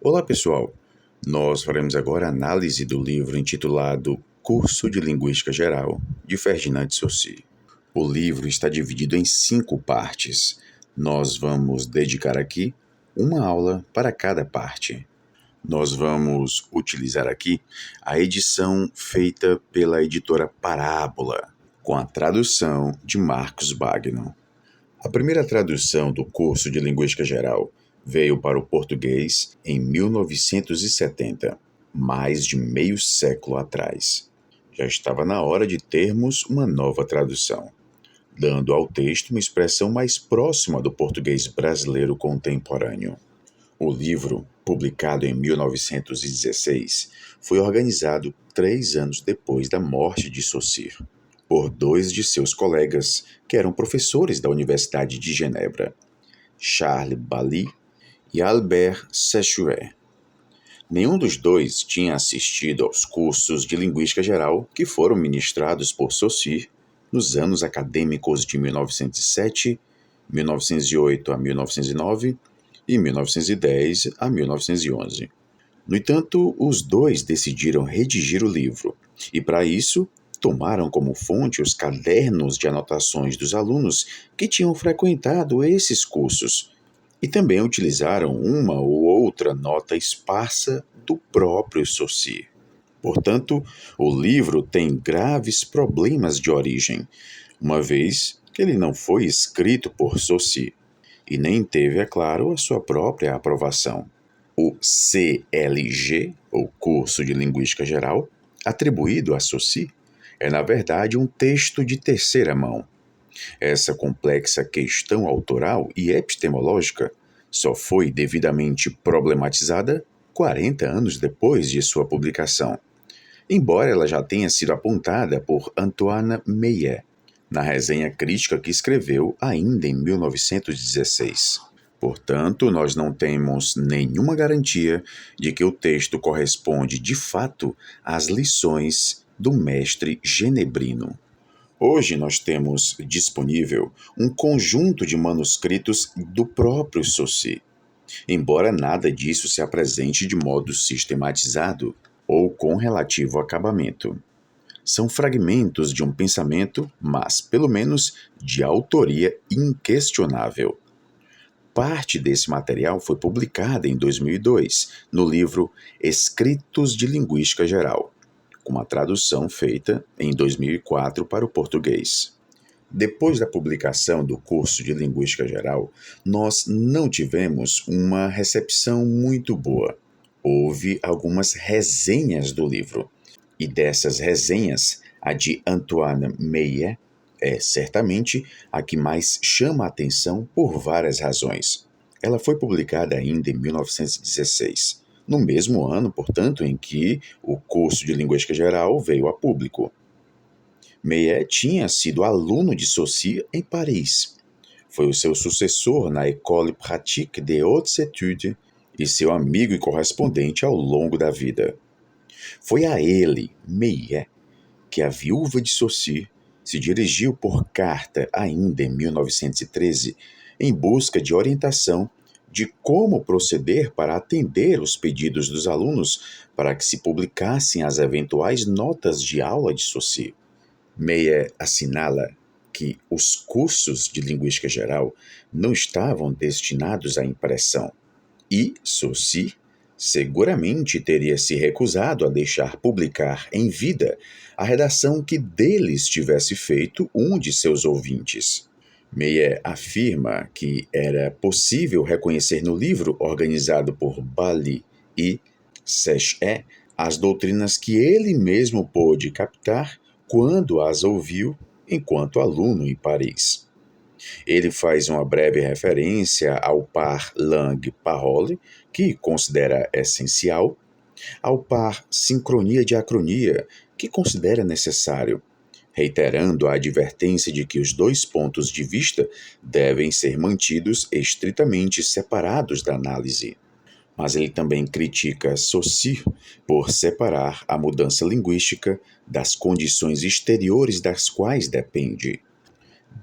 Olá pessoal, nós faremos agora a análise do livro intitulado Curso de Linguística Geral, de Ferdinand de Saussure. O livro está dividido em 5 partes. Nós vamos dedicar aqui uma aula para cada parte. Nós vamos utilizar aqui a edição feita pela editora Parábola, com a tradução de Marcos Bagno. A primeira tradução do curso de Linguística Geral veio para o português em 1970, mais de meio século atrás. Já estava na hora de termos uma nova tradução, dando ao texto uma expressão mais próxima do português brasileiro contemporâneo. O livro, publicado em 1916, foi organizado 3 anos depois da morte de Saussure, por 2 de seus colegas que eram professores da Universidade de Genebra, Charles Bailly e Albert Sechuer. Nenhum dos 2 tinha assistido aos cursos de Linguística Geral que foram ministrados por Saussure nos anos acadêmicos de 1907, 1908 a 1909 e 1910 a 1911. No entanto, os 2 decidiram redigir o livro e, para isso, tomaram como fonte os cadernos de anotações dos alunos que tinham frequentado esses cursos e também utilizaram uma ou outra nota esparsa do próprio Saussure. Portanto, o livro tem graves problemas de origem, uma vez que ele não foi escrito por Saussure e nem teve, é claro, a sua própria aprovação. O CLG, ou Curso de Linguística Geral, atribuído a Saussure, é na verdade um texto de terceira mão. Essa complexa questão autoral e epistemológica só foi devidamente problematizada 40 anos depois de sua publicação, embora ela já tenha sido apontada por Antoine Meillet, na resenha crítica que escreveu ainda em 1916. Portanto, nós não temos nenhuma garantia de que o texto corresponde de fato às lições do mestre genebrino. Hoje nós temos disponível um conjunto de manuscritos do próprio Saussure, embora nada disso se apresente de modo sistematizado ou com relativo acabamento. São fragmentos de um pensamento, mas, pelo menos, de autoria inquestionável. Parte desse material foi publicada em 2002, no livro Escritos de Linguística Geral, com uma tradução feita em 2004 para o português. Depois da publicação do curso de Linguística Geral, nós não tivemos uma recepção muito boa. Houve algumas resenhas do livro, e dessas resenhas, a de Antoine Meillet é certamente a que mais chama a atenção por várias razões. Ela foi publicada ainda em 1916. No mesmo ano, portanto, em que o curso de Linguística Geral veio a público. Meillet tinha sido aluno de Saussure em Paris. Foi o seu sucessor na École Pratique des Hautes Études e seu amigo e correspondente ao longo da vida. Foi a ele, Meillet, que a viúva de Saussure se dirigiu por carta ainda em 1913 em busca de orientação de como proceder para atender os pedidos dos alunos para que se publicassem as eventuais notas de aula de Saussure. Meillet assinala que os cursos de Linguística Geral não estavam destinados à impressão e Saussure seguramente teria se recusado a deixar publicar em vida a redação que deles tivesse feito um de seus ouvintes. Meillet afirma que era possível reconhecer no livro organizado por Bailly e Sechuer as doutrinas que ele mesmo pôde captar quando as ouviu enquanto aluno em Paris. Ele faz uma breve referência ao par langue-parole, que considera essencial, ao par sincronia-diacronia, que considera necessário, reiterando a advertência de que os 2 pontos de vista devem ser mantidos estritamente separados da análise. Mas ele também critica Saussure por separar a mudança linguística das condições exteriores das quais depende.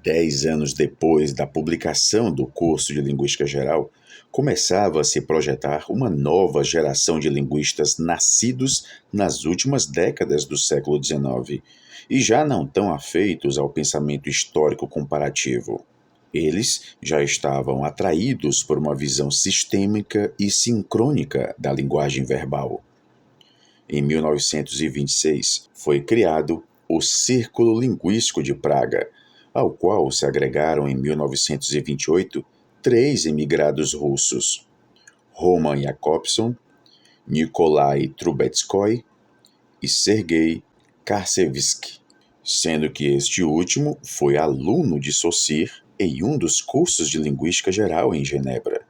10 anos depois da publicação do curso de Linguística Geral, começava a se projetar uma nova geração de linguistas nascidos nas últimas décadas do século XIX e já não tão afeitos ao pensamento histórico comparativo. Eles já estavam atraídos por uma visão sistêmica e sincrônica da linguagem verbal. Em 1926, foi criado o Círculo Linguístico de Praga, ao qual se agregaram em 1928 três emigrados russos: Roman Jakobson, Nikolai Trubetskoy e Sergei Karczewski, sendo que este último foi aluno de Saussure em um dos cursos de Linguística Geral em Genebra.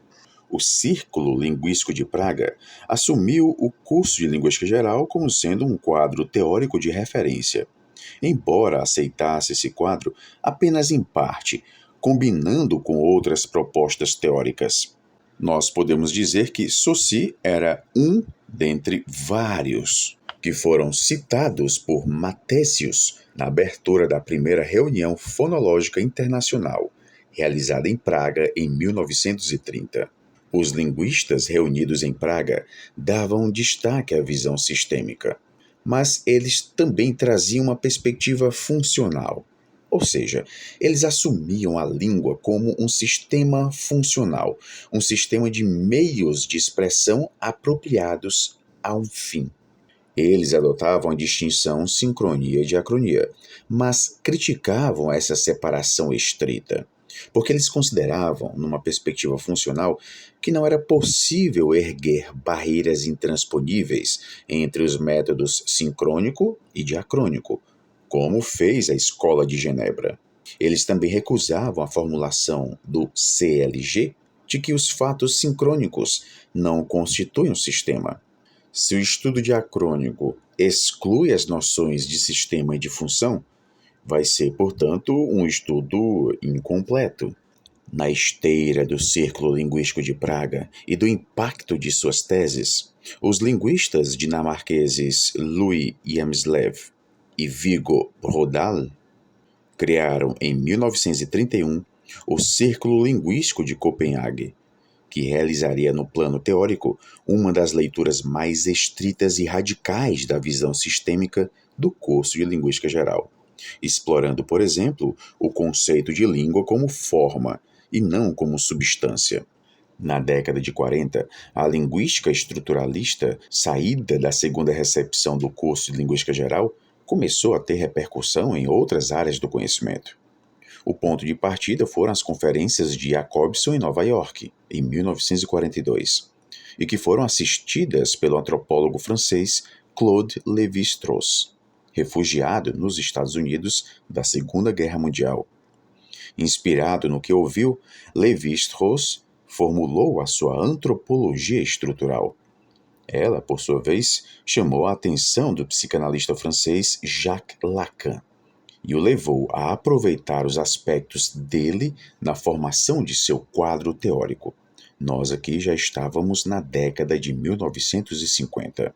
O Círculo Linguístico de Praga assumiu o curso de Linguística Geral como sendo um quadro teórico de referência, embora aceitasse esse quadro apenas em parte, combinando com outras propostas teóricas. Nós podemos dizer que Saussure era um dentre vários que foram citados por Mathesius na abertura da primeira reunião fonológica internacional, realizada em Praga em 1930. Os linguistas reunidos em Praga davam destaque à visão sistêmica, mas eles também traziam uma perspectiva funcional. Ou seja, eles assumiam a língua como um sistema funcional, um sistema de meios de expressão apropriados a um fim. Eles adotavam a distinção sincronia e diacronia, mas criticavam essa separação estrita, porque eles consideravam, numa perspectiva funcional, que não era possível erguer barreiras intransponíveis entre os métodos sincrônico e diacrônico, como fez a Escola de Genebra. Eles também recusavam a formulação do CLG de que os fatos sincrônicos não constituem um sistema. Se o estudo diacrônico exclui as noções de sistema e de função, vai ser, portanto, um estudo incompleto. Na esteira do Círculo Linguístico de Praga e do impacto de suas teses, os linguistas dinamarqueses Louis Hjelmslev e Viggo Brodal criaram em 1931 o Círculo Linguístico de Copenhague, que realizaria no plano teórico uma das leituras mais estritas e radicais da visão sistêmica do curso de Linguística Geral, explorando, por exemplo, o conceito de língua como forma e não como substância. Na década de 40, a linguística estruturalista, saída da segunda recepção do curso de Linguística Geral, começou a ter repercussão em outras áreas do conhecimento. O ponto de partida foram as conferências de Jakobson em Nova York, em 1942, e que foram assistidas pelo antropólogo francês Claude Lévi-Strauss, refugiado nos Estados Unidos da Segunda Guerra Mundial. Inspirado no que ouviu, Lévi-Strauss formulou a sua antropologia estrutural. Ela, por sua vez, chamou a atenção do psicanalista francês Jacques Lacan e o levou a aproveitar os aspectos dele na formação de seu quadro teórico. Nós aqui já estávamos na década de 1950.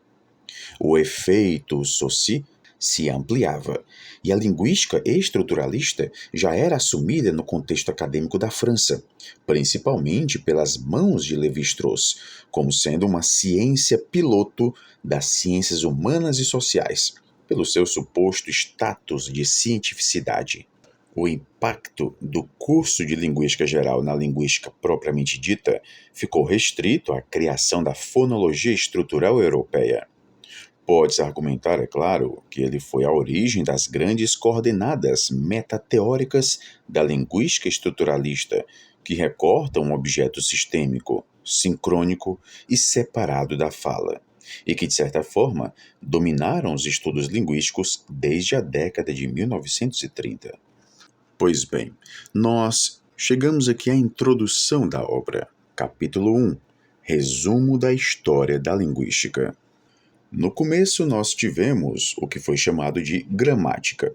O efeito Saussure se ampliava, e a linguística estruturalista já era assumida no contexto acadêmico da França, principalmente pelas mãos de Lévi-Strauss, como sendo uma ciência piloto das ciências humanas e sociais, pelo seu suposto status de cientificidade. O impacto do curso de Linguística Geral na linguística propriamente dita ficou restrito à criação da fonologia estrutural europeia. Pode-se argumentar, é claro, que ele foi a origem das grandes coordenadas metateóricas da linguística estruturalista, que recortam um objeto sistêmico, sincrônico e separado da fala, e que, de certa forma, dominaram os estudos linguísticos desde a década de 1930. Pois bem, nós chegamos aqui à introdução da obra, capítulo 1, resumo da história da linguística. No começo, nós tivemos o que foi chamado de gramática.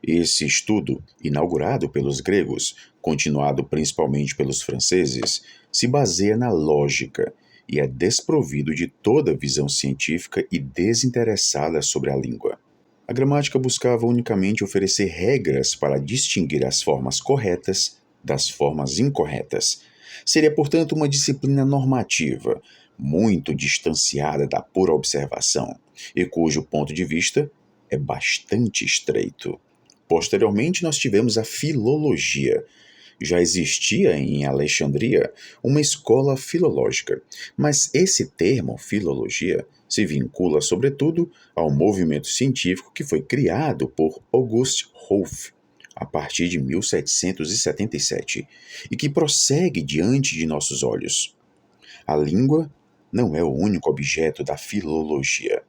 Esse estudo, inaugurado pelos gregos, continuado principalmente pelos franceses, se baseia na lógica e é desprovido de toda visão científica e desinteressada sobre a língua. A gramática buscava unicamente oferecer regras para distinguir as formas corretas das formas incorretas. Seria, portanto, uma disciplina normativa, muito distanciada da pura observação, e cujo ponto de vista é bastante estreito. Posteriormente, nós tivemos a filologia. Já existia em Alexandria uma escola filológica, mas esse termo, filologia, se vincula sobretudo ao movimento científico que foi criado por August Rolf a partir de 1777 e que prossegue diante de nossos olhos. A língua não é o único objeto da filologia,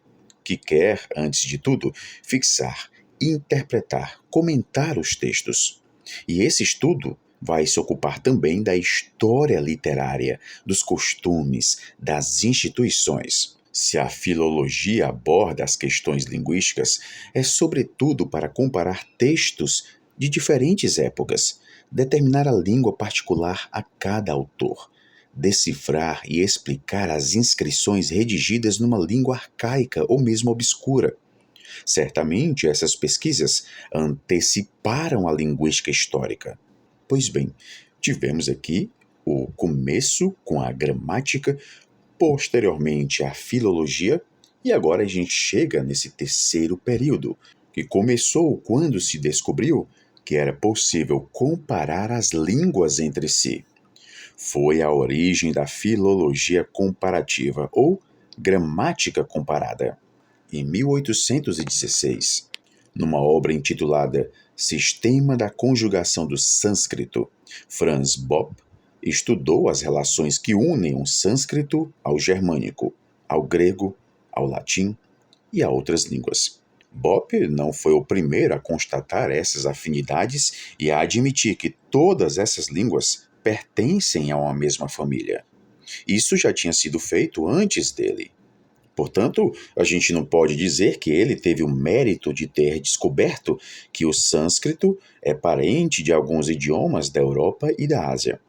que quer, antes de tudo, fixar, interpretar, comentar os textos. E esse estudo vai se ocupar também da história literária, dos costumes, das instituições. Se a filologia aborda as questões linguísticas, é sobretudo para comparar textos de diferentes épocas, determinar a língua particular a cada autor, decifrar e explicar as inscrições redigidas numa língua arcaica ou mesmo obscura. Certamente essas pesquisas anteciparam a linguística histórica. Pois bem, tivemos aqui o começo com a gramática, posteriormente a filologia, e agora a gente chega nesse terceiro período, que começou quando se descobriu que era possível comparar as línguas entre si. Foi a origem da filologia comparativa ou gramática comparada. Em 1816, numa obra intitulada Sistema da Conjugação do Sânscrito, Franz Bopp estudou as relações que unem o sânscrito ao germânico, ao grego, ao latim e a outras línguas. Bopp não foi o primeiro a constatar essas afinidades e a admitir que todas essas línguas pertencem a uma mesma família. Isso já tinha sido feito antes dele. Portanto, a gente não pode dizer que ele teve o mérito de ter descoberto que o sânscrito é parente de alguns idiomas da Europa e da Ásia.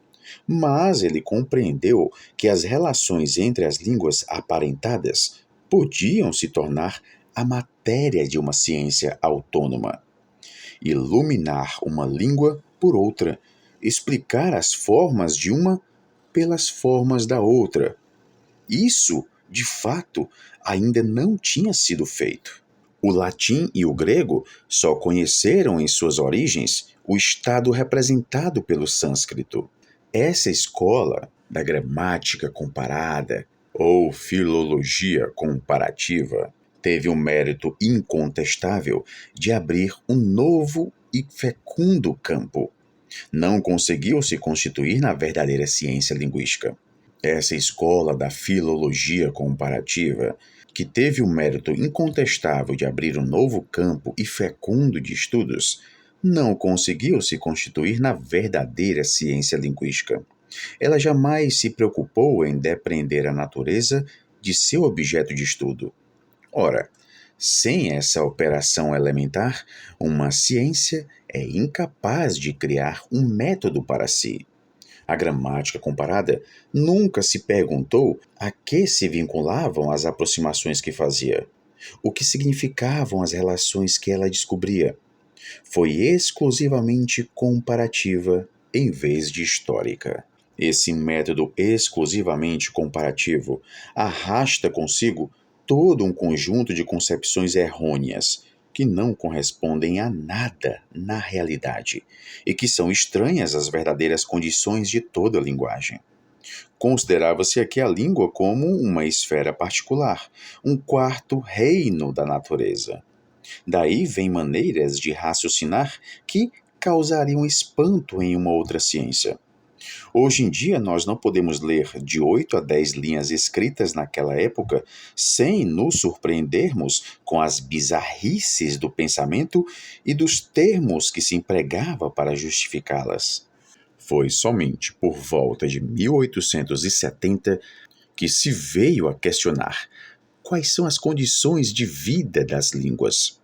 Mas ele compreendeu que as relações entre as línguas aparentadas podiam se tornar a matéria de uma ciência autônoma. Iluminar uma língua por outra, explicar as formas de uma pelas formas da outra. Isso, de fato, ainda não tinha sido feito. O latim e o grego só conheceram em suas origens o estado representado pelo sânscrito. Essa escola da gramática comparada ou filologia comparativa teve o mérito incontestável de abrir um novo e fecundo campo. Não conseguiu se constituir na verdadeira ciência linguística. Essa escola da filologia comparativa, que teve o mérito incontestável de abrir um novo campo e fecundo de estudos, não conseguiu se constituir na verdadeira ciência linguística. Ela jamais se preocupou em depreender a natureza de seu objeto de estudo. Ora, sem essa operação elementar, uma ciência é incapaz de criar um método para si. A gramática comparada nunca se perguntou a que se vinculavam as aproximações que fazia, o que significavam as relações que ela descobria. Foi exclusivamente comparativa em vez de histórica. Esse método exclusivamente comparativo arrasta consigo todo um conjunto de concepções errôneas que não correspondem a nada na realidade e que são estranhas às verdadeiras condições de toda a linguagem. Considerava-se aqui a língua como uma esfera particular, um quarto reino da natureza. Daí vêm maneiras de raciocinar que causariam espanto em uma outra ciência. Hoje em dia, nós não podemos ler de 8 a 10 linhas escritas naquela época sem nos surpreendermos com as bizarrices do pensamento e dos termos que se empregava para justificá-las. Foi somente por volta de 1870 que se veio a questionar quais são as condições de vida das línguas.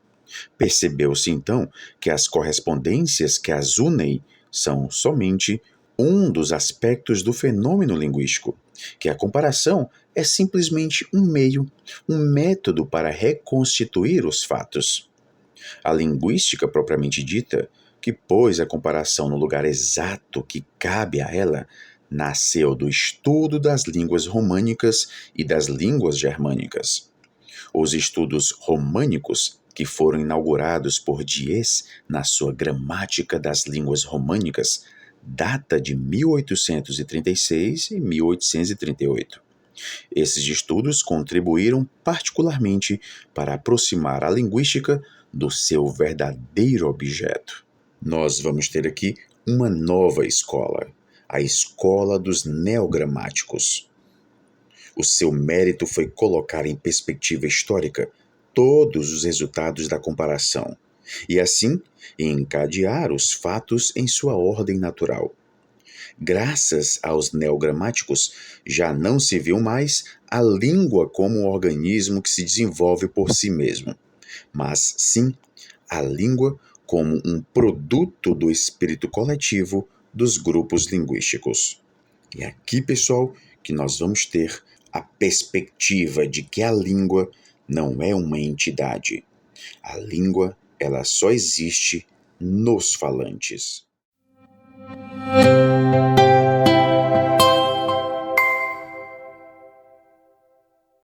Percebeu-se então que as correspondências que as unem são somente um dos aspectos do fenômeno linguístico, que a comparação é simplesmente um meio, um método para reconstituir os fatos. A linguística propriamente dita, que pôs a comparação no lugar exato que cabe a ela, nasceu do estudo das línguas românicas e das línguas germânicas. Os estudos românicos, que foram inaugurados por Diez na sua Gramática das Línguas Românicas, data de 1836 e 1838. Esses estudos contribuíram particularmente para aproximar a linguística do seu verdadeiro objeto. Nós vamos ter aqui uma nova escola, a escola dos neogramáticos. O seu mérito foi colocar em perspectiva histórica todos os resultados da comparação e, assim, encadear os fatos em sua ordem natural. Graças aos neogramáticos, já não se viu mais a língua como um organismo que se desenvolve por si mesmo, mas sim a língua como um produto do espírito coletivo dos grupos linguísticos. E aqui, pessoal, que nós vamos ter a perspectiva de que a língua não é uma entidade. A língua, ela só existe nos falantes.